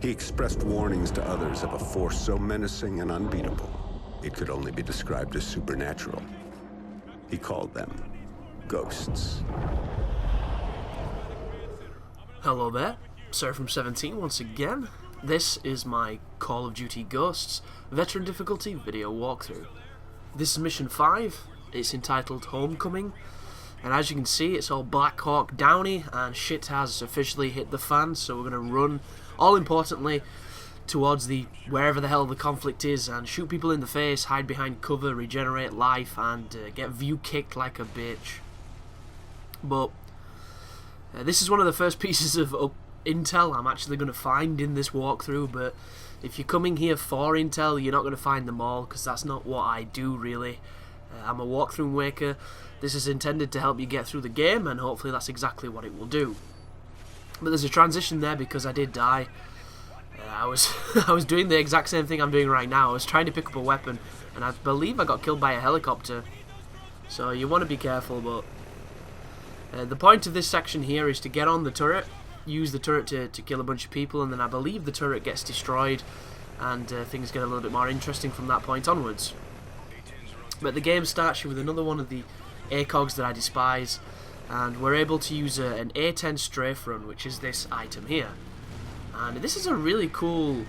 He expressed warnings to others of a force so menacing and unbeatable, it could only be described as supernatural. He called them ghosts. Hello there, Sir from 17 once again. This is my Call of Duty Ghosts Veteran Difficulty video walkthrough. This is Mission 5, it's entitled Homecoming, and as you can see it's all Black Hawk Downy and shit has officially hit the fan, so we're going to run, all importantly, towards wherever the hell the conflict is and shoot people in the face, hide behind cover, regenerate life and get view kicked like a bitch. But this is one of the first pieces of intel I'm actually going to find in this walkthrough, but if you're coming here for intel, you're not going to find them all, because that's not what I do really. I'm a walkthrough maker. This is intended to help you get through the game, and hopefully that's exactly what it will do. But there's a transition there because I did die. I was doing the exact same thing I'm doing right now. I was trying to pick up a weapon, and I believe I got killed by a helicopter. So you want to be careful, but the point of this section here is to get on the turret, use the turret to kill a bunch of people, and then I believe the turret gets destroyed, and things get a little bit more interesting from that point onwards. But the game starts you with another one of the ACOGs that I despise, and we're able to use an A10 strafe run, which is this item here. And this is a really cool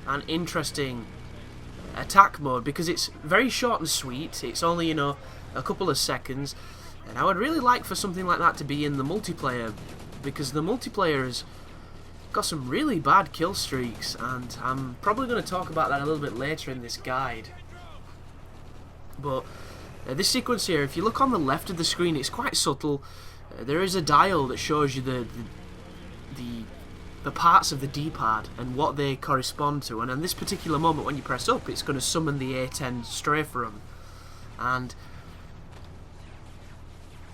and interesting attack mode because it's very short and sweet. It's only, a couple of seconds. And I would really like for something like that to be in the multiplayer, because the multiplayer has got some really bad kill streaks, and I'm probably going to talk about that a little bit later in this guide. But this sequence here, if you look on the left of the screen, it's quite subtle. There is a dial that shows you the parts of the D-pad and what they correspond to, and in this particular moment when you press up, it's going to summon the A10 strafe run. And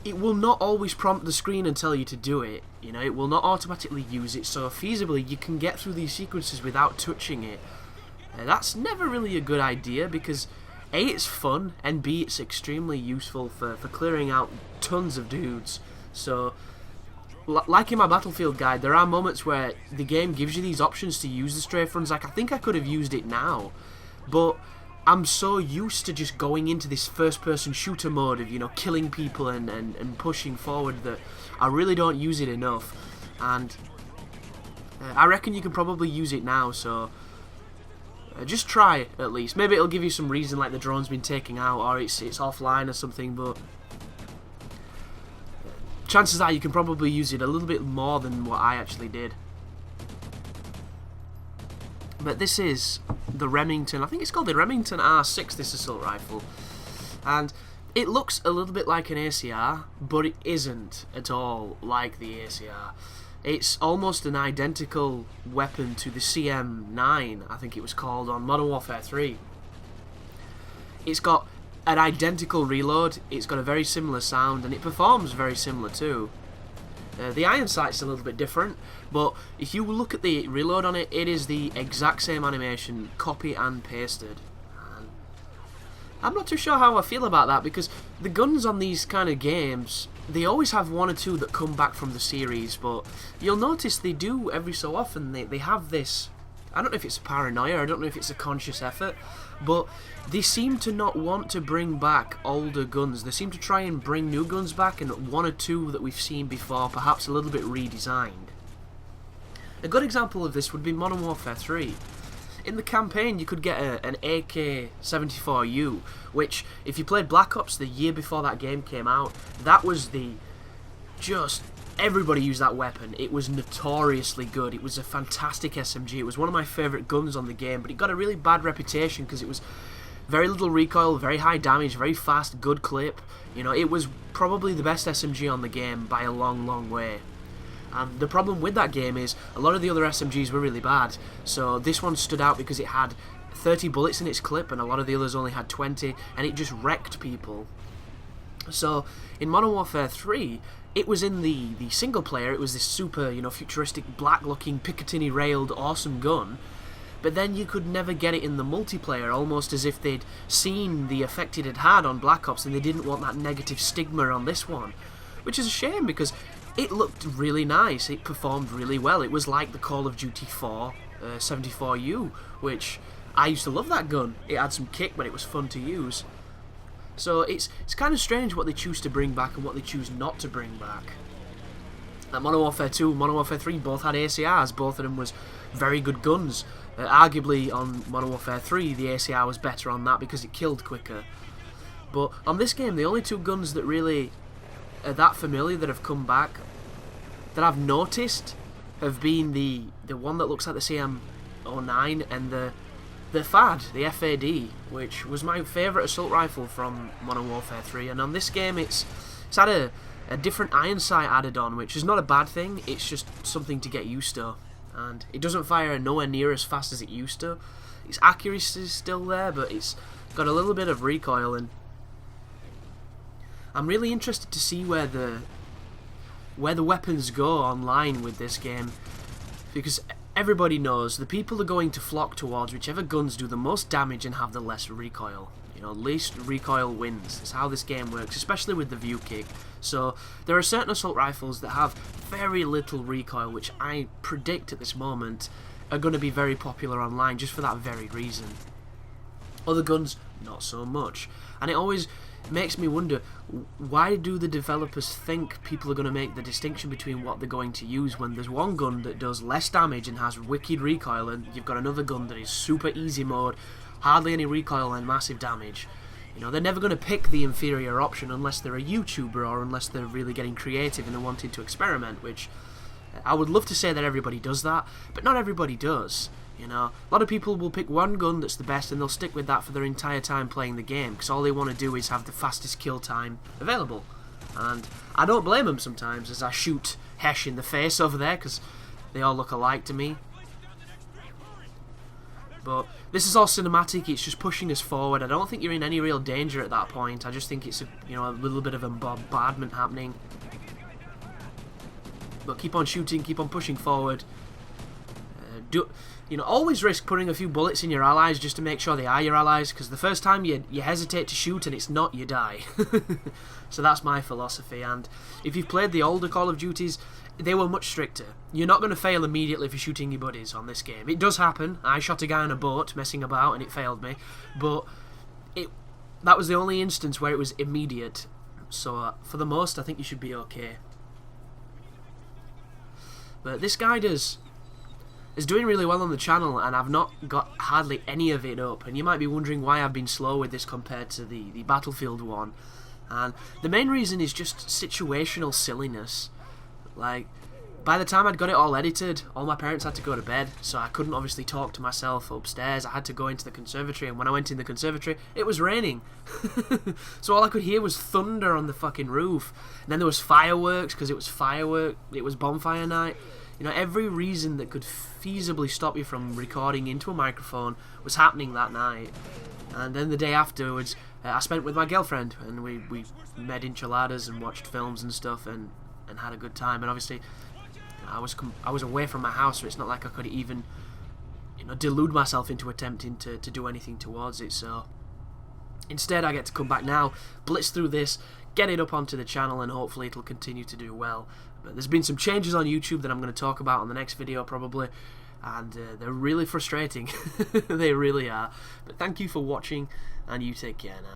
it will not always prompt the screen and tell you to do it. It will not automatically use it, so feasibly you can get through these sequences without touching it. That's never really a good idea because A, it's fun, and B, it's extremely useful for clearing out tons of dudes. So, like in my Battlefield guide, there are moments where the game gives you these options to use the strafe runs. Like, I think I could have used it now, but I'm so used to just going into this first-person shooter mode of, killing people and pushing forward that I really don't use it enough. And I reckon you can probably use it now, so just try it at least. Maybe it'll give you some reason, like the drone's been taken out or it's offline or something, but chances are you can probably use it a little bit more than what I actually did. But this is the Remington, I think it's called the Remington R6, this assault rifle. And it looks a little bit like an ACR, but it isn't at all like the ACR. It's almost an identical weapon to the CM9, I think it was called, on Modern Warfare 3. It's got an identical reload, it's got a very similar sound, and it performs very similar too. The iron sight's a little bit different, but if you look at the reload on it, it is the exact same animation, copy and pasted. And I'm not too sure how I feel about that, because the guns on these kind of games, they always have one or two that come back from the series, but you'll notice they do every so often, they have this, I don't know if it's paranoia, I don't know if it's a conscious effort, but they seem to not want to bring back older guns. They seem to try and bring new guns back, and one or two that we've seen before, perhaps a little bit redesigned. A good example of this would be Modern Warfare 3. In the campaign, you could get an AK-74U, which, if you played Black Ops the year before that game came out, that was everybody used that weapon. It was notoriously good. It was a fantastic SMG. It was one of my favourite guns on the game, but it got a really bad reputation because it was very little recoil, very high damage, very fast, good clip. It was probably the best SMG on the game by a long, long way. And the problem with that game is a lot of the other SMGs were really bad, so this one stood out because it had 30 bullets in its clip and a lot of the others only had 20, and it just wrecked people. So in Modern Warfare 3, it was in the single player, it was this super, futuristic, black-looking, Picatinny-railed, awesome gun, but then you could never get it in the multiplayer, almost as if they'd seen the effect it had had on Black Ops and they didn't want that negative stigma on this one, which is a shame because it looked really nice, it performed really well, it was like the Call of Duty 4 74U, which I used to love that gun. It had some kick, but it was fun to use. So it's kind of strange what they choose to bring back and what they choose not to bring back. Modern Warfare 2 and Modern Warfare 3 both had ACRs. Both of them was very good guns. Arguably on Modern Warfare 3 the ACR was better on that because it killed quicker. But on this game the only two guns that really are that familiar that have come back that I've noticed have been the one that looks like the CM09 and the FAD, the FAD, which was my favourite assault rifle from Modern Warfare 3, and on this game it's had a different iron sight added on, which is not a bad thing, it's just something to get used to, and it doesn't fire nowhere near as fast as it used to. Its accuracy is still there, but it's got a little bit of recoil, and I'm really interested to see where the weapons go online with this game, because everybody knows the people are going to flock towards whichever guns do the most damage and have the less recoil. You know, least recoil wins. That's how this game works, especially with the view kick. So there are certain assault rifles that have very little recoil, which I predict at this moment are going to be very popular online just for that very reason. Other guns, not so much. And it always makes me wonder, why do the developers think people are going to make the distinction between what they're going to use when there's one gun that does less damage and has wicked recoil, and you've got another gun that is super easy mode, hardly any recoil and massive damage. You know, they're never going to pick the inferior option unless they're a YouTuber or unless they're really getting creative and they're wanting to experiment, which I would love to say that everybody does that, but not everybody does. You know, a lot of people will pick one gun that's the best and they'll stick with that for their entire time playing the game because all they want to do is have the fastest kill time available. And I don't blame them sometimes as I shoot Hesh in the face over there because they all look alike to me. But this is all cinematic, it's just pushing us forward. I don't think you're in any real danger at that point. I just think it's a little bit of a bombardment happening. But keep on shooting, keep on pushing forward. Always risk putting a few bullets in your allies just to make sure they are your allies, because the first time you hesitate to shoot and it's not, you die. So that's my philosophy, and if you've played the older Call of Duties, they were much stricter. You're not going to fail immediately if you're shooting your buddies on this game. It does happen. I shot a guy on a boat messing about and it failed me, but that was the only instance where it was immediate. So for the most, I think you should be okay. But this guide is doing really well on the channel, and I've not got hardly any of it up, and you might be wondering why I've been slow with this compared to the Battlefield one, and the main reason is just situational silliness. Like, by the time I'd got it all edited, all my parents had to go to bed, so I couldn't obviously talk to myself upstairs. I had to go into the conservatory, and when I went in the conservatory, it was raining. So all I could hear was thunder on the fucking roof, and then there was fireworks, because it was bonfire night. You know, every reason that could feasibly stop you from recording into a microphone was happening that night. And then the day afterwards, I spent with my girlfriend, and we made enchiladas and watched films and stuff, and had a good time. And obviously, I was away from my house, so it's not like I could even, delude myself into attempting to do anything towards it. So instead, I get to come back now, blitz through this, get it up onto the channel, and hopefully it'll continue to do well. But there's been some changes on YouTube that I'm going to talk about on the next video probably, and they're really frustrating. They really are. But thank you for watching, and you take care now.